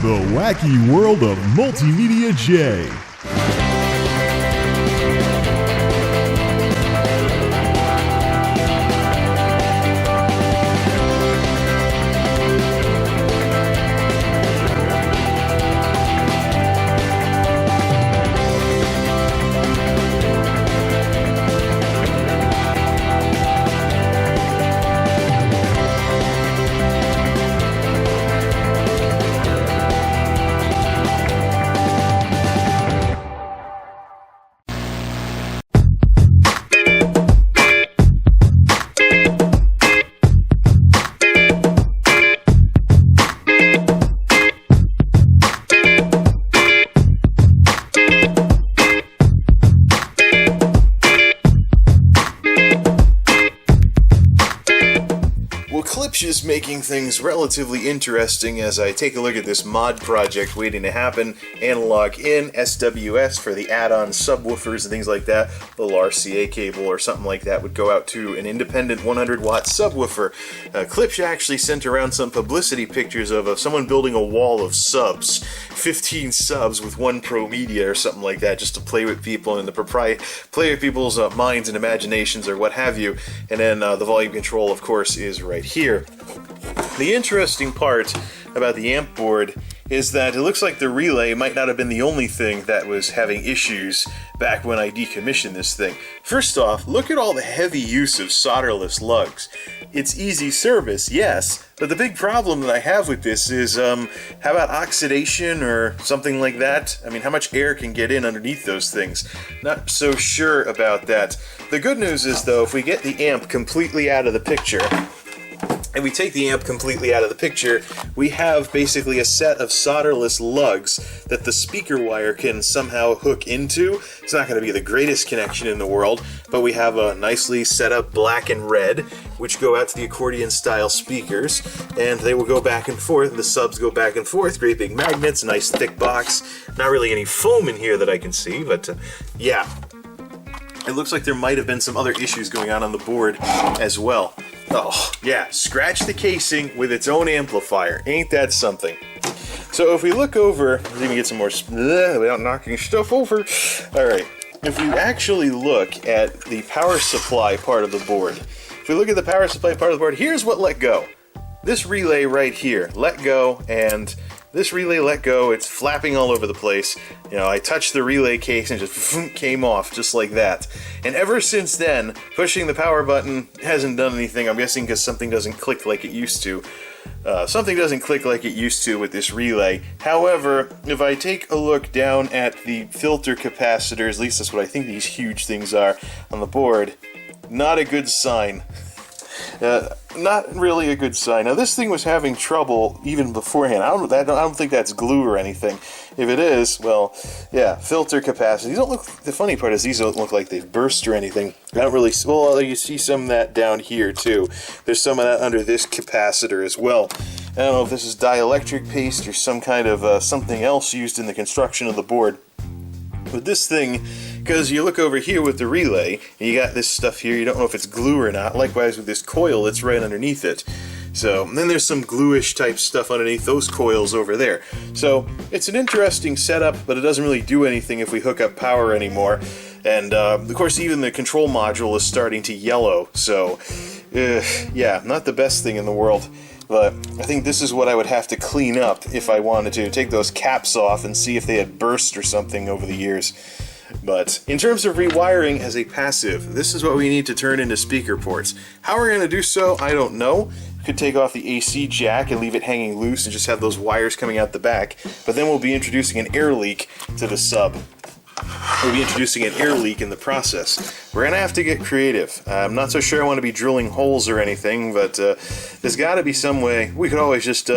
The wacky world of MultimediaJay. Klipsch is making things relatively interesting as I take a look at this mod project waiting to happen. Analog in, SWS for the add-on subwoofers and things like that. The little RCA cable or something like that would go out to an independent 100-watt subwoofer. Klipsch actually sent around some publicity pictures of someone building a wall of subs. 15 subs with one Pro Media or something like that, just to play with people and play with people's minds and imaginations or what have you. And then the volume control, of course, is right here. The interesting part about the amp board is that it looks like the relay might not have been the only thing that was having issues back when I decommissioned this thing. First off, look at all the heavy use of solderless lugs. It's easy service, yes, but the big problem that I have with this is, how about oxidation or something like that? I mean, how much air can get in underneath those things? Not so sure about that. The good news is, though, if we get the amp completely out of the picture, and we take the amp completely out of the picture, we have basically a set of solderless lugs that the speaker wire can somehow hook into. It's not going to be the greatest connection in the world, but we have a nicely set up black and red, which go out to the accordion-style speakers, and they will go back and forth. The subs go back and forth, great big magnets, nice thick box. Not really any foam in here that I can see, but yeah. It looks like there might have been some other issues going on the board as well. Oh, yeah, scratch the casing with its own amplifier. Ain't that something? So if we look over, let's even get some more without knocking stuff over. Alright, if we actually look at the power supply part of the board, if we look at the power supply part of the board, here's what let go. This relay right here, let go, and this relay let go, it's flapping all over the place. You know, I touched the relay case and just came off just like that. And ever since then, pushing the power button hasn't done anything. I'm guessing because something doesn't click like it used to. Something doesn't click like it used to with this relay. However, if I take a look down at the filter capacitors, at least that's what I think these huge things are on the board, not a good sign. Not really a good sign. Now, this thing was having trouble even beforehand. I don't think that's glue or anything. If it is, well, yeah, filter capacity. These don't look. The funny part is these don't look like they've burst or anything. I don't really. Well, you see some of that down here too. There's some of that under this capacitor as well. I don't know if this is dielectric paste or some kind of something else used in the construction of the board. But this thing, because you look over here with the relay, and you got this stuff here, you don't know if it's glue or not. Likewise with this coil that's right underneath it. So, and then there's some glue-ish type stuff underneath those coils over there. So, it's an interesting setup, but it doesn't really do anything if we hook up power anymore. And, of course, even the control module is starting to yellow. So, yeah, not the best thing in the world. But I think this is what I would have to clean up if I wanted to. Take those caps off and see if they had burst or something over the years. But in terms of rewiring as a passive, this is what we need to turn into speaker ports. How we're going to do so, I don't know. We could take off the AC jack and leave it hanging loose and just have those wires coming out the back. But then we'll be introducing an air leak to the sub. We'll be introducing an air leak in the process. We're going to have to get creative. I'm not so sure I want to be drilling holes or anything, but there's got to be some way. We could always just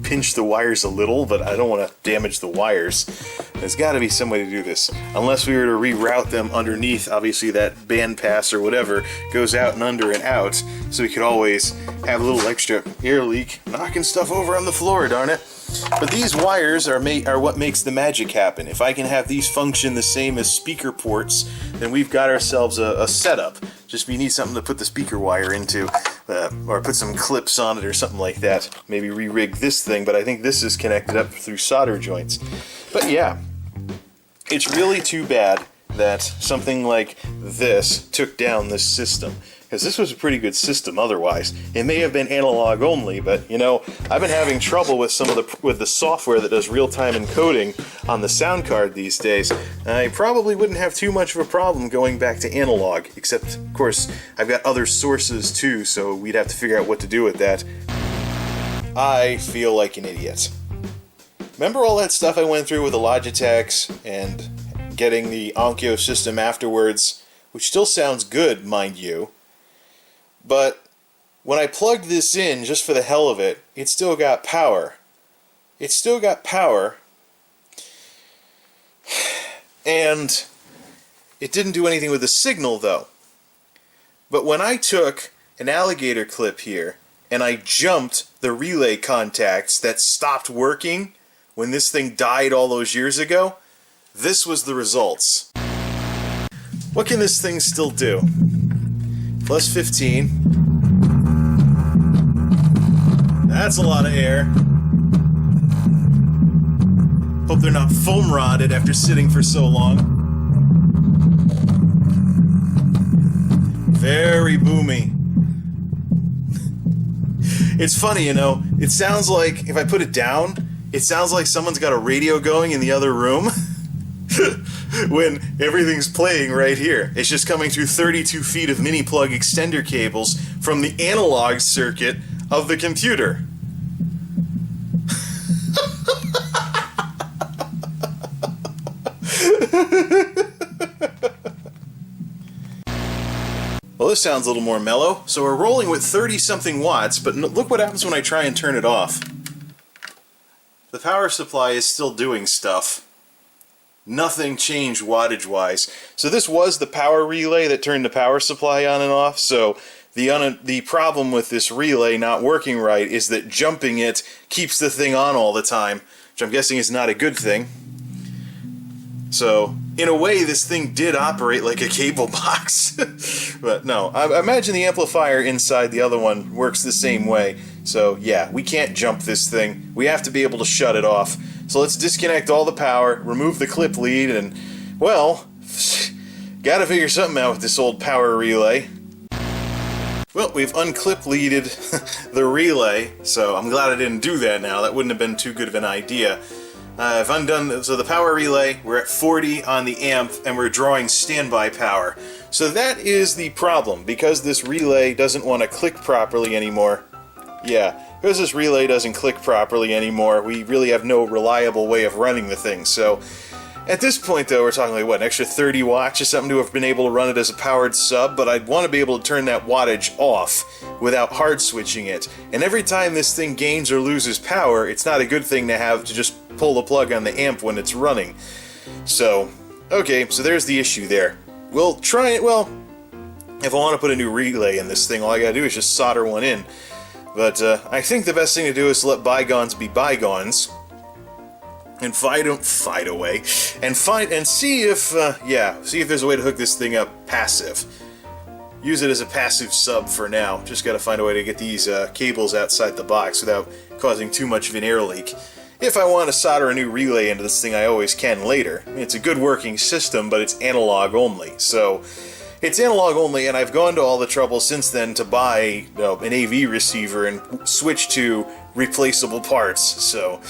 pinch the wires a little, but I don't want to damage the wires. There's got to be some way to do this. Unless we were to reroute them underneath, obviously that bandpass or whatever goes out and under and out, so we could always have a little extra air leak, knocking stuff over on the floor, darn it. But these wires are what makes the magic happen. If I can have these function the same as speaker ports, then we've got ourselves yourselves a setup. Just you need something to put the speaker wire into, or put some clips on it or something like that. Maybe re-rig this thing, but I think this is connected up through solder joints. But yeah, it's really too bad that something like this took down this system, because this was a pretty good system otherwise. It may have been analog only, but you know, I've been having trouble with some of the software that does real-time encoding on the sound card these days. I probably wouldn't have too much of a problem going back to analog, except of course I've got other sources too, so we'd have to figure out what to do with that. I feel like an idiot. Remember all that stuff I went through with the Logitechs and getting the Onkyo system afterwards, which still sounds good, mind you. But when I plugged this in just for the hell of it, it still got power. It still got power. And it didn't do anything with the signal, though. But when I took an alligator clip here and I jumped the relay contacts that stopped working when this thing died all those years ago, this was the results. What can this thing still do? Plus 15. That's a lot of air. Hope they're not foam rotted after sitting for so long. Very boomy. It's funny, you know, it sounds like, if I put it down, it sounds like someone's got a radio going in the other room. When everything's playing right here. It's just coming through 32 feet of mini plug extender cables from the analog circuit of the computer. Well, this sounds a little more mellow. So we're rolling with 30-something watts, but look what happens when I try and turn it off. The power supply is still doing stuff. Nothing changed wattage-wise. So this was the power relay that turned the power supply on and off. So the problem with this relay not working right is that jumping it keeps the thing on all the time, which I'm guessing is not a good thing. So in a way, this thing did operate like a cable box. But no, I imagine the amplifier inside the other one works the same way. So yeah, we can't jump this thing. We have to be able to shut it off. So let's disconnect all the power, remove the clip lead, and, well, gotta figure something out with this old power relay. Well, we've unclip leaded the relay, so I'm glad I didn't do that now. That wouldn't have been too good of an idea. I've undone, so the power relay, we're at 40 on the amp, and we're drawing standby power. So that is the problem, because this relay doesn't want to click properly anymore. Yeah. Because this relay doesn't click properly anymore, we really have no reliable way of running the thing. So, at this point though, we're talking like, what, an extra 30 watts or something to have been able to run it as a powered sub, but I'd want to be able to turn that wattage off without hard switching it. And every time this thing gains or loses power, it's not a good thing to have to just pull the plug on the amp when it's running. So, okay, so there's the issue there. We'll try it, well, if I want to put a new relay in this thing, all I gotta do is just solder one in. But I think the best thing to do is to let bygones be bygones, and fight away, and see if see if there's a way to hook this thing up passive. Use it as a passive sub for now. Just got to find a way to get these cables outside the box without causing too much of an air leak. If I want to solder a new relay into this thing, I always can later. It's a good working system, but it's analog only, so. It's analog only, and I've gone to all the trouble since then to buy an AV receiver and switch to replaceable parts. So,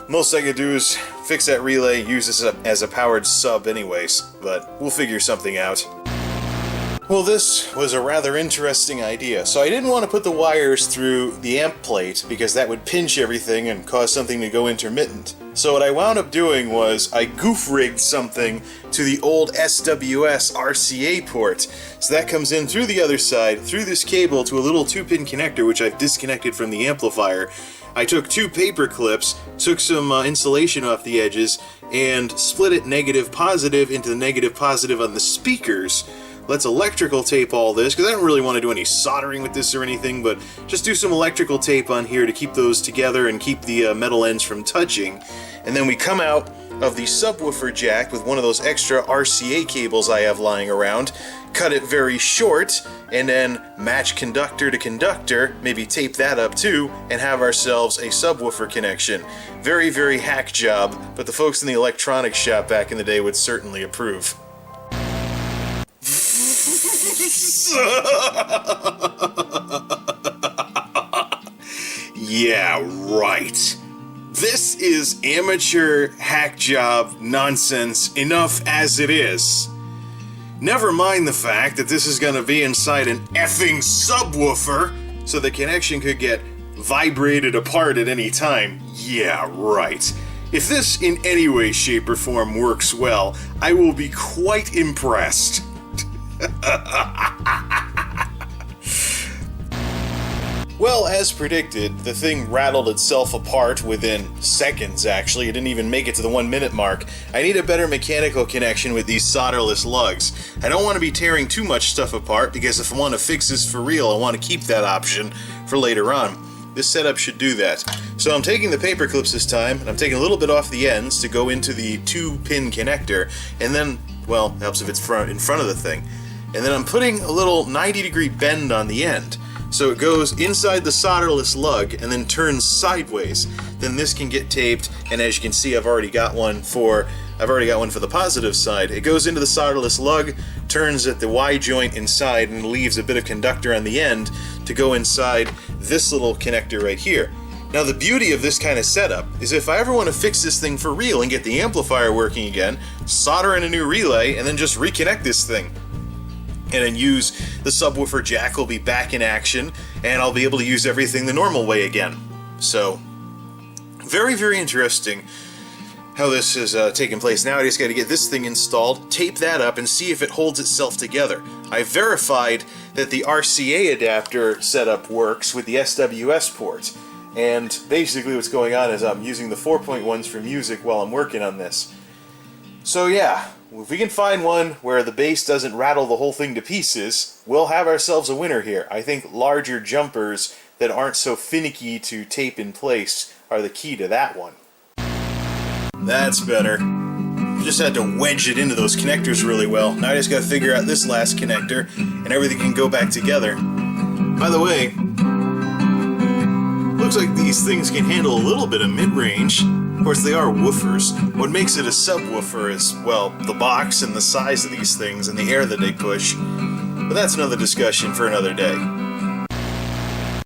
most I could do is fix that relay, use this as a powered sub anyways, but we'll figure something out. Well, this was a rather interesting idea. So I didn't want to put the wires through the amp plate because that would pinch everything and cause something to go intermittent. So what I wound up doing was I goof-rigged something to the old SWS RCA port. So that comes in through the other side, through this cable to a little 2-pin connector which I've disconnected from the amplifier. I took 2 paper clips, took some insulation off the edges, and split it negative-positive into the negative-positive on the speakers. Let's electrical tape all this, because I don't really want to do any soldering with this or anything, but just do some electrical tape on here to keep those together and keep the metal ends from touching. And then we come out of the subwoofer jack with one of those extra RCA cables I have lying around, cut it very short, and then match conductor to conductor, maybe tape that up too, and have ourselves a subwoofer connection. Very, very hack job, but the folks in the electronics shop back in the day would certainly approve. Yeah, right. This is amateur hack job nonsense enough as it is. Never mind the fact that this is going to be inside an effing subwoofer, so the connection could get vibrated apart at any time. Yeah, right. If this in any way, shape, or form works well, I will be quite impressed. Well, as predicted, the thing rattled itself apart within seconds, actually. It didn't even make it to the 1 minute mark. I need a better mechanical connection with these solderless lugs. I don't want to be tearing too much stuff apart, because if I want to fix this for real, I want to keep that option for later on. This setup should do that. So I'm taking the paper clips this time, and I'm taking a little bit off the ends to go into the 2-pin connector, and then, well, it helps if it's in front of the thing. And then I'm putting a little 90-degree bend on the end. So it goes inside the solderless lug and then turns sideways. Then this can get taped, and as you can see, I've already got one for the positive side. It goes into the solderless lug, turns at the Y joint inside, and leaves a bit of conductor on the end to go inside this little connector right here. Now the beauty of this kind of setup is if I ever want to fix this thing for real and get the amplifier working again, solder in a new relay, and then just reconnect this thing. And then use the subwoofer jack will be back in action, and I'll be able to use everything the normal way again. So, very, very interesting how this is taking place. Now I just got to get this thing installed, tape that up, and see if it holds itself together. I verified that the RCA adapter setup works with the SWS port, and basically what's going on is I'm using the 4.1s for music while I'm working on this. So yeah, if we can find one where the bass doesn't rattle the whole thing to pieces, we'll have ourselves a winner here. I think larger jumpers that aren't so finicky to tape in place are the key to that one. That's better. Just had to wedge it into those connectors really well. Now I just gotta figure out this last connector, and everything can go back together. By the way, looks like these things can handle a little bit of mid-range. Of course, they are woofers. What makes it a subwoofer is, well, the box and the size of these things and the air that they push. But that's another discussion for another day.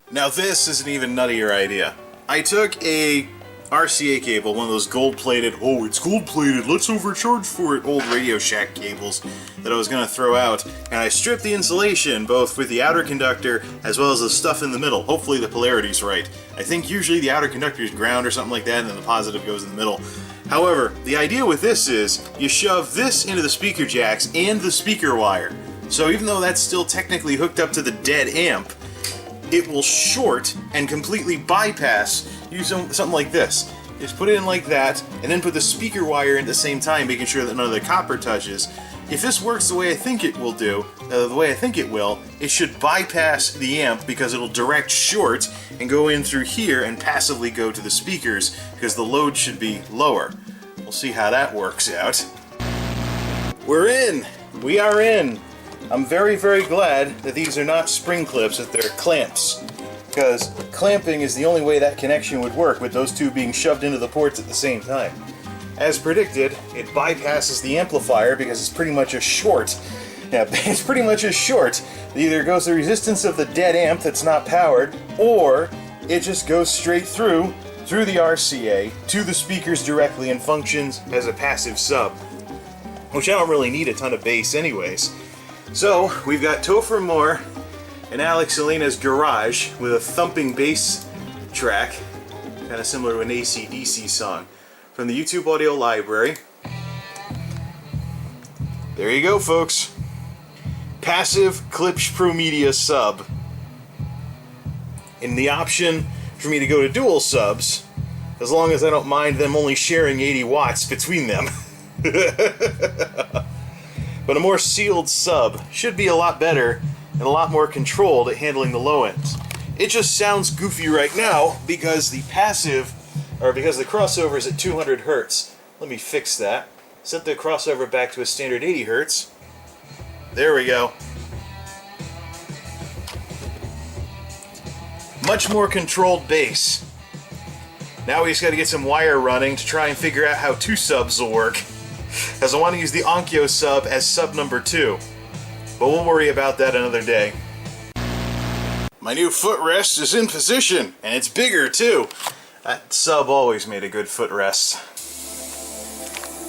Now this is an even nuttier idea. I took a RCA cable, one of those gold-plated, oh, it's gold-plated, let's overcharge for it, old Radio Shack cables that I was going to throw out, and I stripped the insulation, both with the outer conductor as well as the stuff in the middle. Hopefully the polarity's right. I think usually the outer conductor is ground or something like that, and then the positive goes in the middle. However, the idea with this is you shove this into the speaker jacks and the speaker wire. So even though that's still technically hooked up to the dead amp, it will short and completely bypass something like this. Just put it in like that, and then put the speaker wire in at the same time, making sure that none of the copper touches. If this works the way I think it will do, it should bypass the amp because it'll direct short and go in through here and passively go to the speakers because the load should be lower. We'll see how that works out. We're in! We are in! I'm very, very glad that these are not spring clips, that they're clamps. Because clamping is the only way that connection would work, with those two being shoved into the ports at the same time. As predicted, it bypasses the amplifier because it's pretty much a short. Yeah, it's pretty much a short. It either goes the resistance of the dead amp that's not powered, or it just goes straight through the RCA to the speakers directly and functions as a passive sub. Which I don't really need a ton of bass anyways. So, we've got Topher Moore and Alex Selena's Garage with a thumping bass track, kind of similar to an AC/DC song, from the YouTube audio library. There you go, folks. Passive Klipsch Pro Media sub. And the option for me to go to dual subs, as long as I don't mind them only sharing 80 watts between them. But a more sealed sub should be a lot better and a lot more controlled at handling the low ends. It just sounds goofy right now because the crossover is at 200 Hertz. Let me fix that. Set the crossover back to a standard 80 Hz. There we go. Much more controlled bass. Now we just gotta get some wire running to try and figure out how 2 subs will work. As I want to use the Onkyo sub as sub number 2. But we'll worry about that another day. My new footrest is in position, and it's bigger too. That sub always made a good footrest.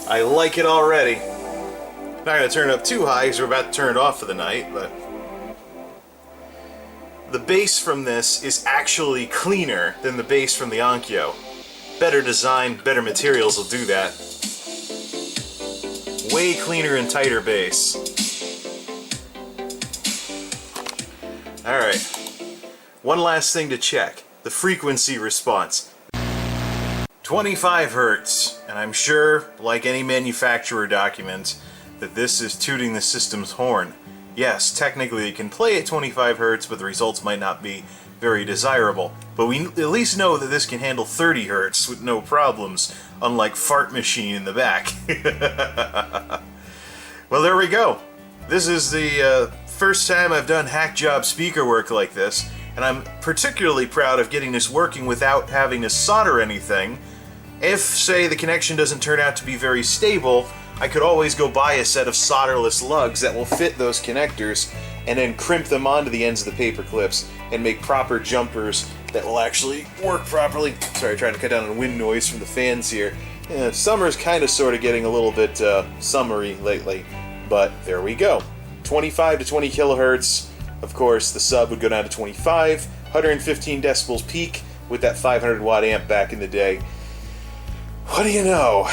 I like it already. Not gonna turn it up too high because we're about to turn it off for the night, but the bass from this is actually cleaner than the bass from the Onkyo. Better design, better materials will do that. Way cleaner and tighter bass. Alright. One last thing to check. The frequency response. 25 Hz. And I'm sure, like any manufacturer document, that this is tooting the system's horn. Yes, technically it can play at 25 Hz, but the results might not be very desirable. But we at least know that this can handle 30 Hz with no problems, unlike Fart Machine in the back. Well, there we go. This is the first time I've done hack job speaker work like this, and I'm particularly proud of getting this working without having to solder anything. If, say, the connection doesn't turn out to be very stable, I could always go buy a set of solderless lugs that will fit those connectors and then crimp them onto the ends of the paper clips and make proper jumpers that will actually work properly. Sorry, trying to cut down on wind noise from the fans here. Yeah, summer's kind of sort of getting a little bit summery lately, but there we go. 25 to 20 kilohertz. Of course, the sub would go down to 25, 115 decibels peak with that 500 watt amp back in the day. What do you know?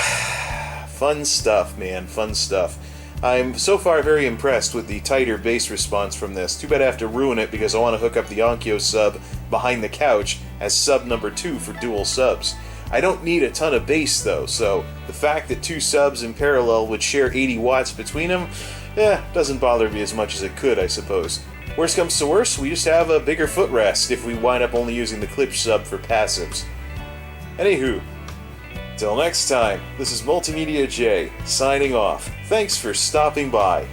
Fun stuff, man, fun stuff. I'm so far very impressed with the tighter bass response from this. Too bad I have to ruin it because I want to hook up the Onkyo sub behind the couch as sub number 2 for dual subs. I don't need a ton of bass though, so the fact that 2 subs in parallel would share 80 watts between them, doesn't bother me as much as it could, I suppose. Worst comes to worst, we just have a bigger footrest if we wind up only using the Klipsch sub for passives. Anywho, till next time, this is MultimediaJay signing off. Thanks for stopping by.